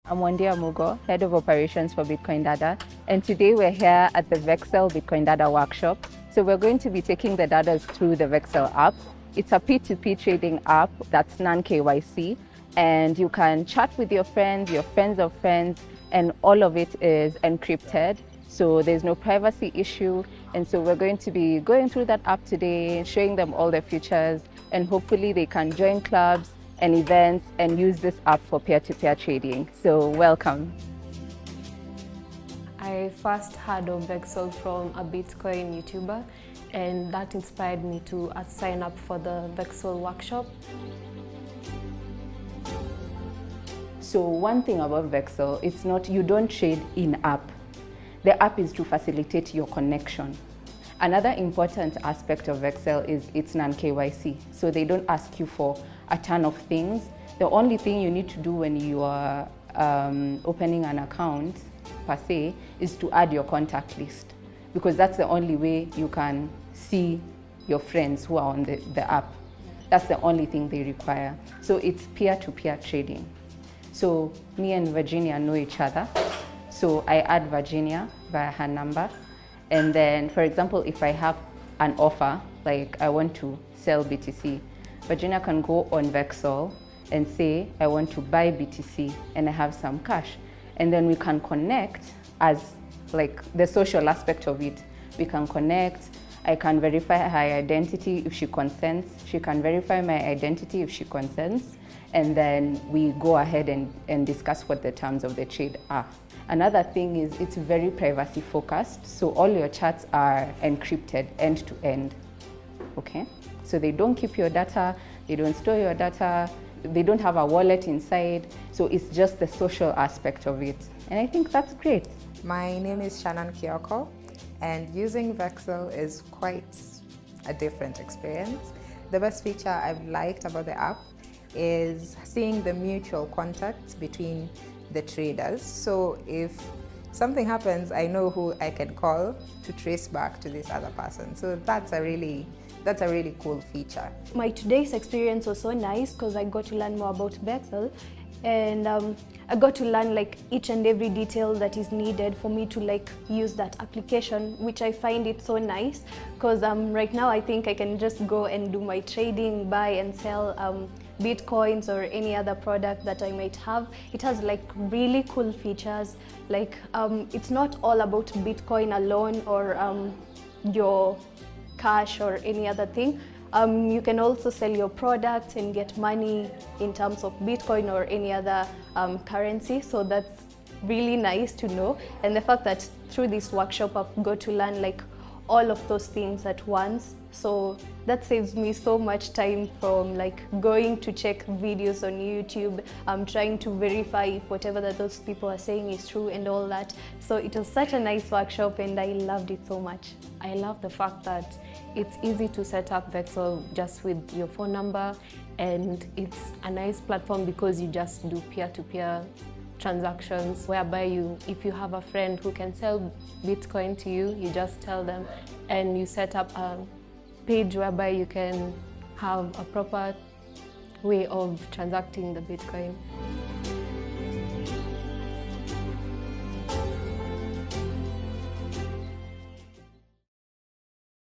I'm Wandia Mugo, Head of Operations for Bitcoin Dada, and today we're here at the Vexl Bitcoin Dada workshop. So we're going to be taking the Dadas through the Vexl app. It's a P2P trading app that's non-KYC, and you can chat with your friends of friends, and all of it is encrypted. So there's no privacy issue. And so we're going to be going through that app today, showing them all the features, and hopefully they can join clubs and events and use this app for peer-to-peer trading. So welcome. I first heard of Vexl from a Bitcoin YouTuber, and that inspired me to sign up for the Vexl workshop. So one thing about Vexl, it's not, you don't trade in-app. The app is to facilitate your connection. Another important aspect of Vexl is it's non-KYC. So they don't ask you for a ton of things. The only thing you need to do when you are opening an account, per se, is to add your contact list, because that's the only way you can see your friends who are on the app. That's the only thing they require. So it's peer-to-peer trading. So me and Virginia know each other. So I add Virginia via her number. And then, for example, if I have an offer, like I want to sell BTC, Virginia can go on Vexl and say, I want to buy BTC and I have some cash. And then we can connect as like the social aspect of it. We can connect, I can verify her identity if she consents. She can verify my identity if she consents. And then we go ahead and discuss what the terms of the trade are. Another thing is it's very privacy focused. So all your chats are encrypted end to end, okay? So they don't keep your data, they don't store your data, they don't have a wallet inside. So it's just the social aspect of it. And I think that's great. My name is Shannon Kyoko, and using Vexl is quite a different experience. The best feature I've liked about the app is seeing the mutual contact between the traders. So if something happens, I know who I can call to trace back to this other person. So that's a really cool feature. My today's experience was so nice because I got to learn more about Vexl, and I got to learn like each and every detail that is needed for me to like use that application, which I find it so nice because right now I think I can just go and do my trading, buy and sell Bitcoins or any other product that I might have. It has like really cool features, like it's not all about Bitcoin alone or your cash or any other thing. You can also sell your products and get money in terms of Bitcoin or any other currency. So that's really nice to know. And the fact that through this workshop I've got to learn like all of those things at once. So that saves me so much time from like going to check videos on YouTube, trying to verify if whatever that those people are saying is true and all that. So it was such a nice workshop and I loved it so much. I love the fact that it's easy to set up Vexl just with your phone number, and it's a nice platform because you just do peer-to-peer transactions whereby if you have a friend who can sell Bitcoin to you, you just tell them and you set up a page whereby you can have a proper way of transacting the Bitcoin.